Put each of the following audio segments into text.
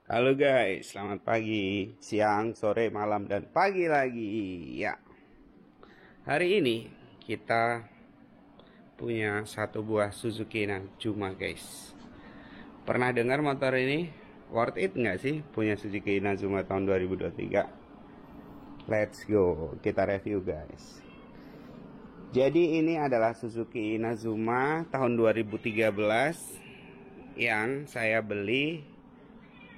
Halo guys, selamat pagi, siang, sore, malam, dan pagi lagi. Ya, hari ini kita punya satu buah Suzuki Najuma guys. Pernah dengar motor ini? Worth it nggak sih punya Suzuki Najuma tahun 2023? Let's go, kita review guys. Jadi ini adalah Suzuki Inazuma tahun 2013 yang saya beli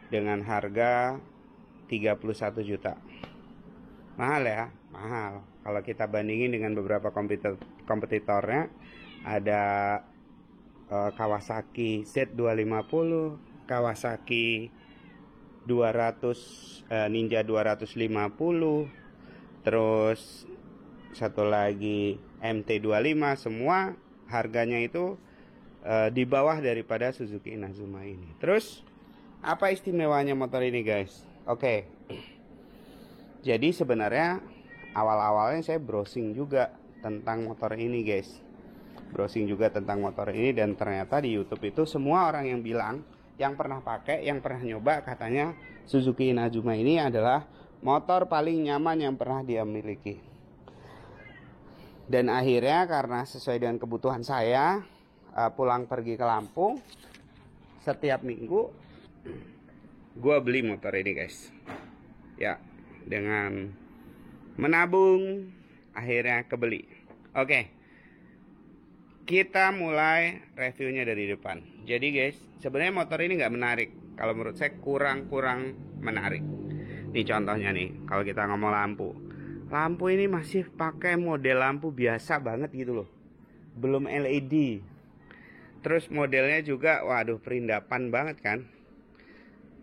dengan harga 31 juta. Mahal ya, mahal. Kalau kita bandingin dengan beberapa kompetitornya, ada Kawasaki Z250, Kawasaki 200, Ninja 250, terus satu lagi MT25, semua harganya itu di bawah daripada Suzuki Inazuma ini. Terus apa istimewanya motor ini guys? Oke. Jadi sebenarnya awal-awalnya saya browsing juga tentang motor ini guys. Browsing juga tentang motor ini, dan ternyata di YouTube itu semua orang yang bilang, yang pernah pakai, yang pernah nyoba, katanya Suzuki Inazuma ini adalah motor paling nyaman yang pernah dia miliki. Dan akhirnya karena sesuai dengan kebutuhan saya, pulang pergi ke Lampung setiap minggu, gue beli motor ini guys. Ya, dengan menabung akhirnya kebeli. Oke, kita mulai reviewnya dari depan. Jadi guys, sebenarnya motor ini nggak menarik. Kalau menurut saya kurang menarik. Nih contohnya nih, kalau kita ngomong lampu. Lampu ini masih pakai model lampu biasa banget gitu loh. Belum LED. Terus modelnya juga, waduh, perindapan banget kan.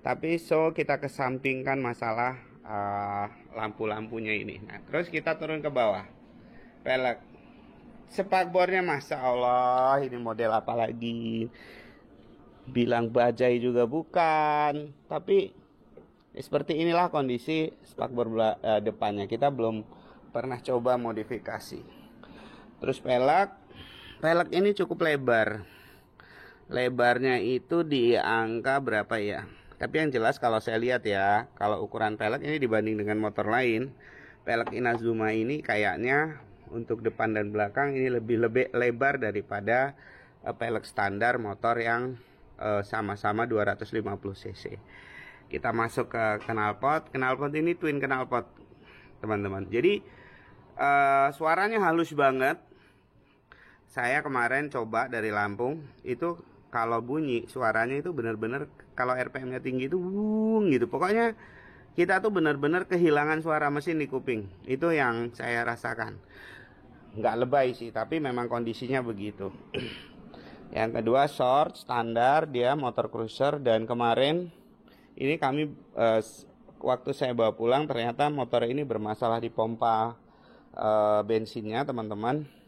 Tapi kita kesampingkan masalah lampu-lampunya ini. Nah, terus kita turun ke bawah. Pelek. Spakbornya Masya Allah, ini model apa lagi? Bilang bajai juga bukan. Tapi seperti inilah kondisi spakbor depannya. Kita belum pernah coba modifikasi. Terus pelek ini cukup lebar. Lebarnya itu di angka berapa ya? Tapi yang jelas kalau saya lihat ya, kalau ukuran pelek ini dibanding dengan motor lain, pelek Inazuma ini kayaknya untuk depan dan belakang ini lebih lebar daripada pelek standar motor yang sama-sama 250 cc. Kita masuk ke knalpot. Knalpot ini twin knalpot, teman-teman. Jadi suaranya halus banget. Saya kemarin coba dari Lampung, itu kalau bunyi suaranya itu benar-benar, kalau RPM-nya tinggi itu gitu. Pokoknya kita tuh benar-benar kehilangan suara mesin di kuping. Itu yang saya rasakan. Nggak lebay sih, tapi memang kondisinya begitu. Yang kedua, short standar, dia motor cruiser. Dan kemarin ini kami waktu saya bawa pulang, ternyata motor ini bermasalah di pompa bensinnya, teman-teman.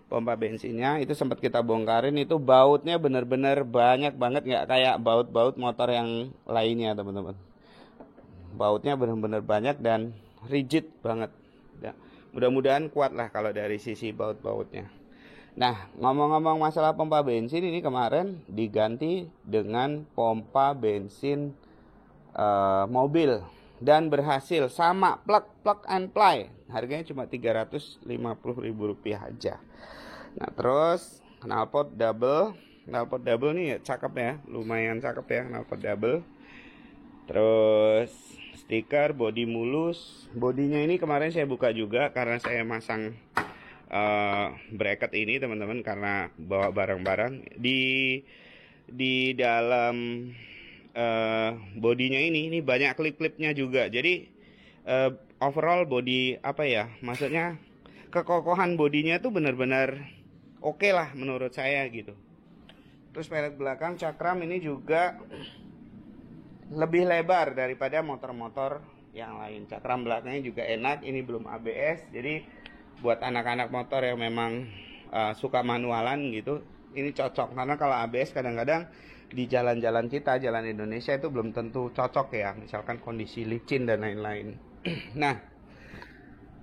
Pompa bensinnya itu sempat kita bongkarin, itu bautnya bener-bener banyak banget, nggak kayak baut-baut motor yang lainnya, teman-teman. Bautnya bener-bener banyak dan rigid banget ya. Mudah-mudahan kuat lah kalau dari sisi baut-bautnya. Nah, ngomong-ngomong masalah pompa bensin, ini kemarin diganti dengan pompa bensin mobil, dan berhasil sama, plug and play. Harganya cuma Rp350.000 aja. Nah, terus knalpot double. Knalpot double nih ya, cakep ya, lumayan cakep ya knalpot double. Terus stiker body mulus. Bodinya ini kemarin saya buka juga karena saya masang bracket ini, teman-teman, karena bawa barang-barang di dalam bodinya ini banyak klip-klipnya juga. Jadi overall body apa ya, maksudnya kekokohan bodinya tuh benar-benar oke lah menurut saya gitu. Terus pelek belakang cakram ini juga lebih lebar daripada motor-motor yang lain. Cakram belakangnya juga enak. Ini belum ABS, jadi buat anak-anak motor yang memang suka manualan gitu, ini cocok. Karena kalau ABS kadang-kadang di jalan-jalan kita, jalan Indonesia itu belum tentu cocok ya, misalkan kondisi licin dan lain-lain. Nah,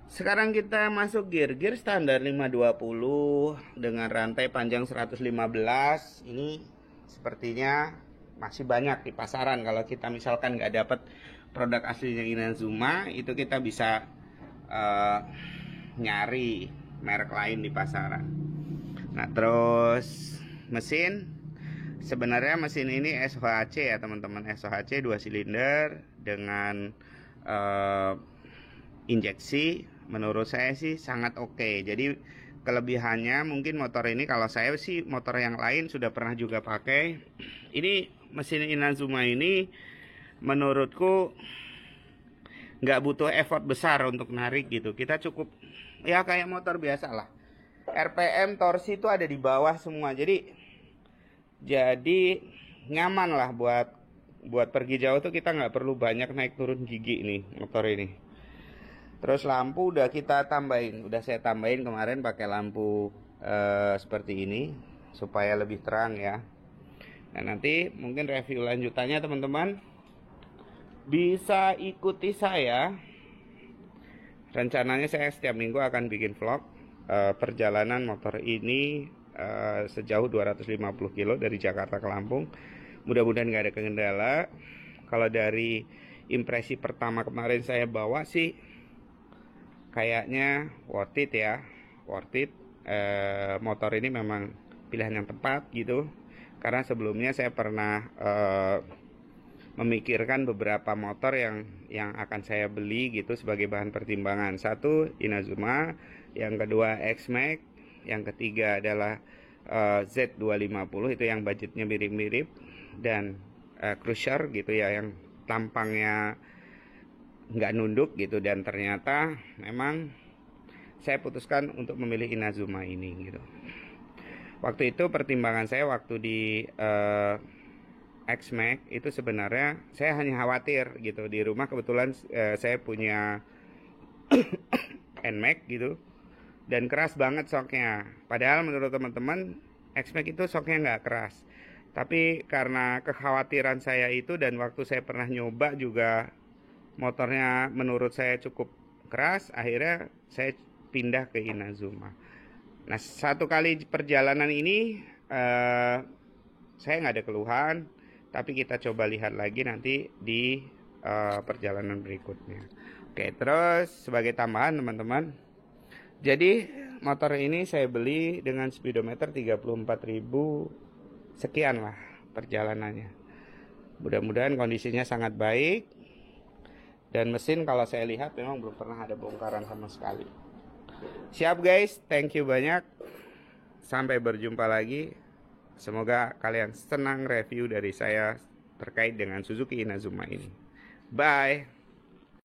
sekarang kita masuk gear standar 520 dengan rantai panjang 115. Ini sepertinya masih banyak di pasaran. Kalau kita misalkan nggak dapat produk aslinya Inazuma, itu kita bisa nyari merek lain di pasaran. Nah, terus mesin, sebenarnya mesin ini SOHC ya teman-teman, SOHC 2 silinder dengan injeksi. Menurut saya sih sangat oke. Jadi kelebihannya mungkin motor ini, kalau saya sih motor yang lain sudah pernah juga pakai. Ini mesin Inazuma ini menurutku nggak butuh effort besar untuk narik gitu. Kita cukup ya kayak motor biasa lah. RPM torsi itu ada di bawah semua. Jadi nyaman lah buat pergi jauh tuh, kita nggak perlu banyak naik turun gigi nih motor ini. Terus lampu udah kita tambahin, udah saya tambahin kemarin pakai lampu seperti ini supaya lebih terang ya. Nah, nanti mungkin review lanjutannya teman-teman bisa ikuti saya. Rencananya saya setiap minggu akan bikin vlog perjalanan motor ini sejauh 250 kilo dari Jakarta ke Lampung. Mudah-mudahan nggak ada kendala. Kalau dari impresi pertama kemarin saya bawa sih kayaknya worth it ya, worth it. Motor ini memang pilihan yang tepat gitu, karena sebelumnya saya pernah memikirkan beberapa motor yang akan saya beli gitu sebagai bahan pertimbangan. Satu Inazuma, yang kedua X-Max, yang ketiga adalah Z250, itu yang budgetnya mirip-mirip, dan Cruiser gitu ya, yang tampangnya nggak nunduk gitu. Dan ternyata memang saya putuskan untuk memilih Inazuma ini gitu. Waktu itu pertimbangan saya waktu di X-Max itu sebenarnya saya hanya khawatir gitu, di rumah kebetulan saya punya NMAX gitu, dan keras banget shocknya. Padahal menurut teman-teman X-Max itu shocknya nggak keras, tapi karena kekhawatiran saya itu, dan waktu saya pernah nyoba juga motornya menurut saya cukup keras, akhirnya saya pindah ke Inazuma. Nah, satu kali perjalanan ini saya nggak ada keluhan, tapi kita coba lihat lagi nanti di perjalanan berikutnya. Oke, terus sebagai tambahan teman-teman, jadi motor ini saya beli dengan speedometer 34.000 sekian lah perjalanannya. Mudah-mudahan kondisinya sangat baik, dan mesin kalau saya lihat memang belum pernah ada bongkaran sama sekali. Siap guys, thank you banyak. Sampai berjumpa lagi. Semoga kalian senang review dari saya terkait dengan Suzuki Inazuma ini. Bye.